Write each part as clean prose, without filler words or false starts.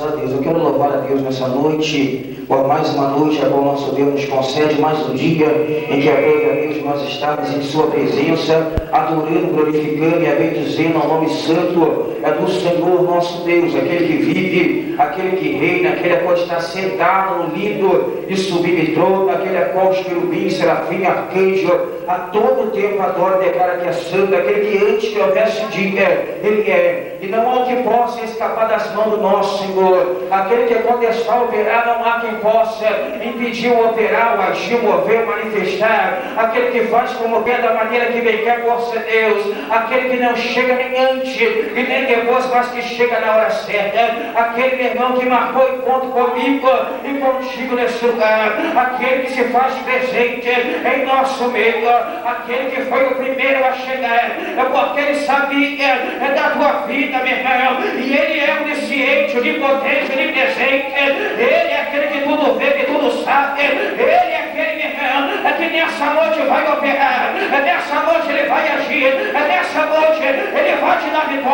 Graças a Deus. Eu quero louvar a Deus nessa noite, por mais uma noite a qual nosso Deus nos concede, mais um dia em que aprove a Deus nós estamos em Sua presença, adorando, glorificando e bendizendo ao nome santo do Senhor nosso Deus, aquele que vive, aquele que reina, aquele a qual está sentado no lindo e sublime trono, aquele a qual os querubins, serafim, arcanjo, a todo tempo adora e declara que é santo, aquele que antes que houvesse dia, Ele é, e não há o que possa escapar das mãos do nosso Senhor, aquele que quando está a operar, não há quem possa impedir o operar, o agir, o mover, o manifestar, aquele que faz como quer, da maneira que bem quer, por ser Deus, aquele que não chega nem antes e nem depois, mas que chega na hora certa, aquele, meu irmão, que marcou encontro comigo e contigo nesse lugar, aquele que se faz presente em nosso meio, aquele que foi o primeiro a chegar, é porque Ele sabia da tua vida, meu irmão, e Ele é onisciente, onipotente, onipresente, Ele é aquele que tudo vê, que tudo sabe, Ele é aquele, meu irmão, que nessa noite vai operar, nessa noite Ele vai agir, nessa noite Ele vai te dar vitória.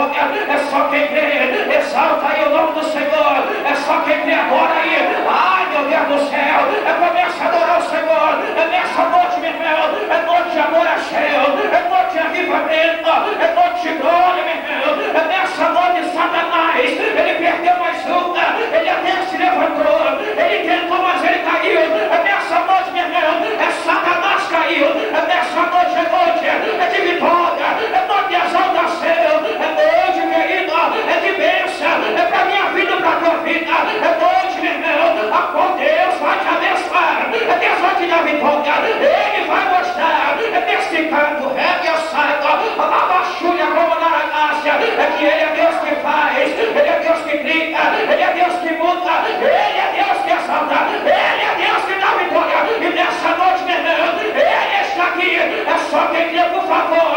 É só quem crê, exalta aí o nome do Senhor, é só quem crê, adora aí, ai meu Deus do céu, começa a adorar o Senhor, nessa noite, meu irmão, é noite de adoração, é noite de avivamento, é noite de glória, meu irmão, nessa noite Satanás, ele perdeu mais uma, ele até se levantou, ele tentou, mas ele caiu, nessa noite, meu irmão, Satanás caiu, nessa noite é noite de vitória, é noite de exaltação, é noite, querido, é de bênção, é para minha vida, para a tua vida, é noite, meu irmão, a qual Deus vai te abençoar, Deus vai te dar vitória, Ele vai mostrar, desse canto, Deus saiba, a babachulha como na Agácia, que Ele é Deus que faz, Ele é Deus que cria, Ele é Deus que muda, Ele é Deus que exalta, Ele é Deus que dá vitória, e nessa noite, meu irmão, Ele está aqui, é só quem crê, por favor,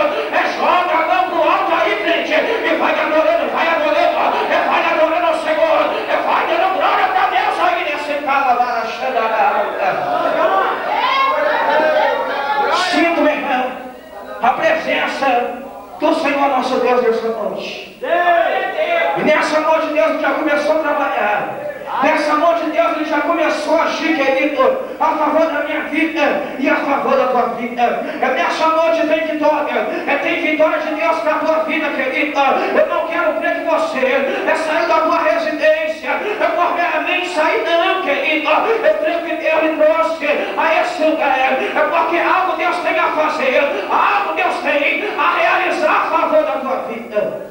joga a mão pro alto aí, frente, e vai adorando, vai adorando ao Senhor, vai dando glória para Deus aí nesse cala, sinto, meu irmão, a presença do Senhor nosso Deus nessa noite. E nessa noite Deus já começou a trabalhar. Nessa noite Deus Ele já começou a agir, querido, a favor da minha vida e a favor da tua vida. Nessa noite tem vitória, tem vitória de Deus para a tua vida, querida. Eu não quero crer que você saiu da tua residência, corretamente sair não, querida. Eu creio que Deus me trouxe a esse lugar, porque algo Deus tem a fazer, algo Deus tem a realizar a favor da tua vida.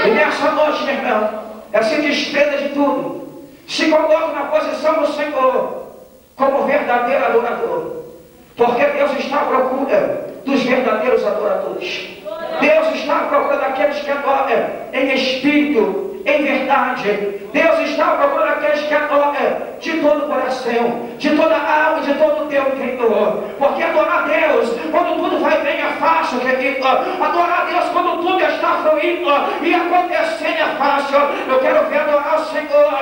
E nessa noite, meu irmão, se desprenda de tudo, se coloque na posição do Senhor como verdadeiro adorador, porque Deus está à procura dos verdadeiros adoradores. Deus está à procura daqueles que adoram em espírito, em verdade. Deus está à procura daqueles que adoram de todo o coração, de toda a alma, de todo o teu interior. Porque adorar a Deus quando tudo vai bem é fácil, querido. Adorar a Deus quando tudo está fluindo e acontecendo é fácil. Eu quero ver adorar o Senhor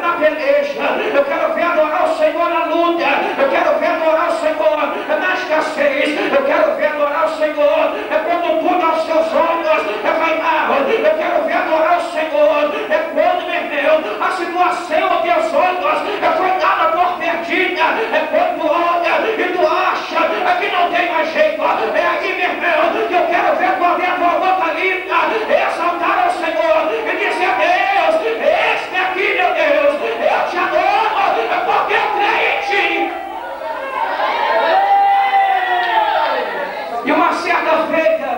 na peleja, eu quero ver adorar o Senhor na luta, eu quero ver adorar o Senhor na escassez, eu quero ver adorar o Senhor quando tudo aos seus olhos vai mal. Eu quero ver adorar o Senhor quando, meu irmão, a situação aos teus olhos foi dada por perdida, quando tu olha e tu acha que não tem mais jeito. É aí, meu irmão, que eu quero ver a tua boca linda, exaltar ao Senhor e dizer: Deus, este aqui, meu Deus, eu te adoro, porque eu creio em ti. E uma certa feita,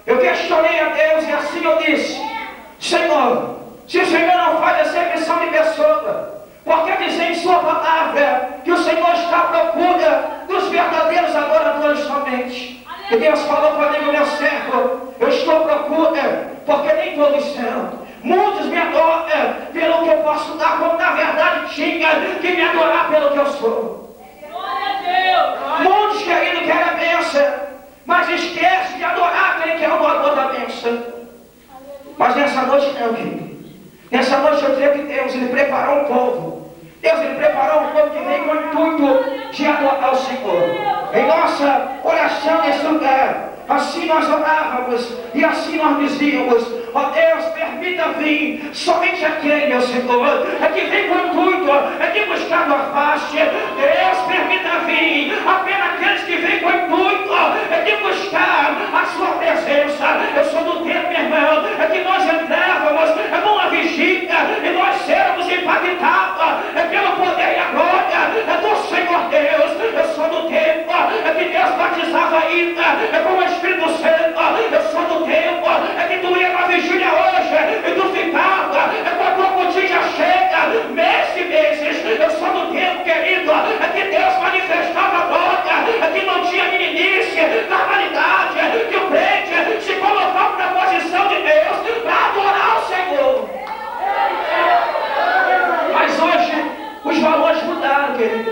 eu questionei a Deus e assim eu disse: Senhor, se o Senhor não faz acepção de pessoa, porque dizer em sua palavra que o Senhor está à procura dos verdadeiros adoradores somente. E Deus falou para mim: meu servo, eu estou à procura, porque nem todos são. Muitos me adoram pelo que eu posso dar, como na verdade tinha que me adorar pelo que eu sou. Muitos, querido, querem a bênção, mas esquece de adorar aquele que é o doador da bênção. Mas nessa noite não, querido. Nessa noite eu creio que Deus Ele preparou um povo. Deus Ele preparou um povo que vem com o intuito de adorar o Senhor. Em nossa oração nesse lugar, assim nós orávamos e assim nós dizíamos: Ó Deus, permita vir somente aquele, meu Senhor, é que vem com o intuito, é que buscar a face. Deus, permita vir apenas aqueles que vêm com o intuito, é que buscar a sua presença. Eu sou do tempo, meu irmão, é que nós entrávamos numa vigília e nós sermos impactados pelo poder e a glória do Senhor Deus. Eu sou do tempo, é que Deus batizava ainda com o Espírito Santo. Eu sou do tempo, é que tu ia na vigília hoje e tu ficava com a tua botija cheia, meses e meses. Eu sou do tempo, querido, é que Deus manifestava a glória, é que não tinha meninice, carnalidade, que o crente se colocava na posição de Deus para adorar o Senhor. Mas hoje os valores mudaram, querido.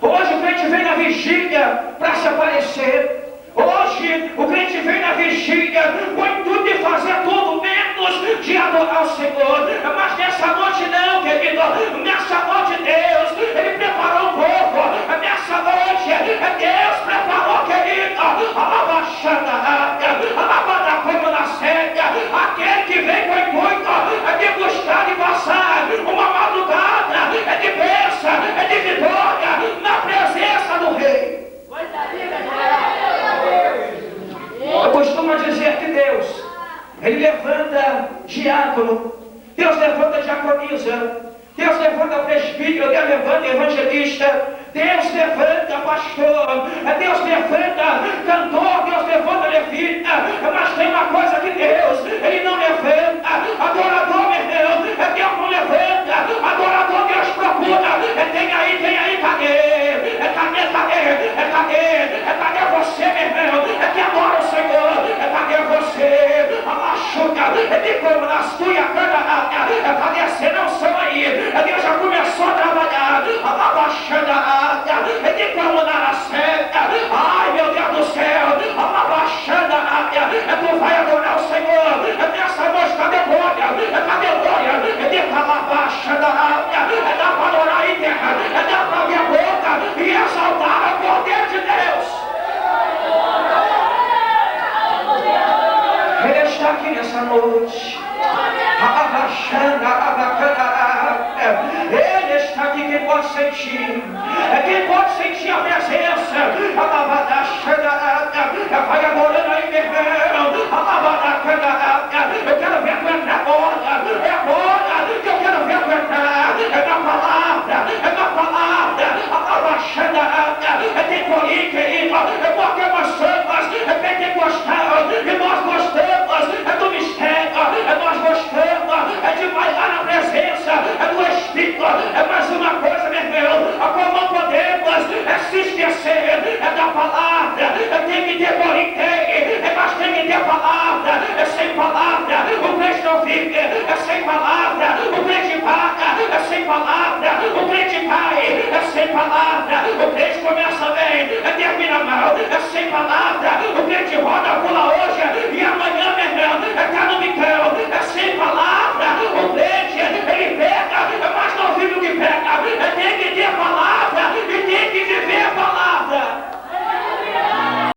Hoje o crente vem na vigília para se aparecer. Hoje o crente vem na vigília com o intuito de fazer tudo menos de adorar o Senhor. Mas nessa noite não, querido. Nessa noite Deus, Ele preparou um povo. Nessa noite Deus preparou, querido, alabada como na cega, aquele que vem com o intuito de buscar e passar uma madrugada de bênção, de vitória na presença do Rei. Eu costumo dizer que Deus, Ele levanta diácono, Deus levanta diaconisa, Deus levanta presbítero, Deus levanta evangelista, Deus levanta pastor, Deus levanta cantor, Deus levanta levita. Mas tem uma coisa que Deus, Ele não levanta adorador, meu irmão. Deus não levanta adorador, Deus procura. Tem aí, cadê você, meu irmão? Que adora o Senhor. Cadê você? A machuca, de como na sua cana. Cadê você? Não são aí. Deus já começou a trabalhar. A baixada. De como na seta. Ai, meu Deus do céu. A baixada. Tu vai adorar o Senhor. Nessa noite, cadê glória? Cadê glória? De falar baixada. Dá para adorar aí, terra. Dá para abrir a boca e exaltar o poder de Deus. Ele está aqui nessa noite. Ele está aqui, quem pode sentir. Quem pode sentir a presença. Vai adorando aí, meu irmão. Eu quero ver tu entrar agora. É agora que eu quero ver tu entrar. É na palavra. Tem corinho, querido. Porque nós somos pentecostal. E nós gostamos do mistério. Nós gostamos de bailar na presença do Espírito. Mais uma coisa, meu irmão. Como não podemos se esquecer da palavra. Tem que ter corinho, mas tem que ter palavra. Sem palavra o crente não vive. Sem palavra o crente paga. Sem palavra o crente cai. Sem palavra o crente começa bem, termina mal. Sem palavra o crente roda, pula hoje e amanhã, meu irmão, está no bicão. Sem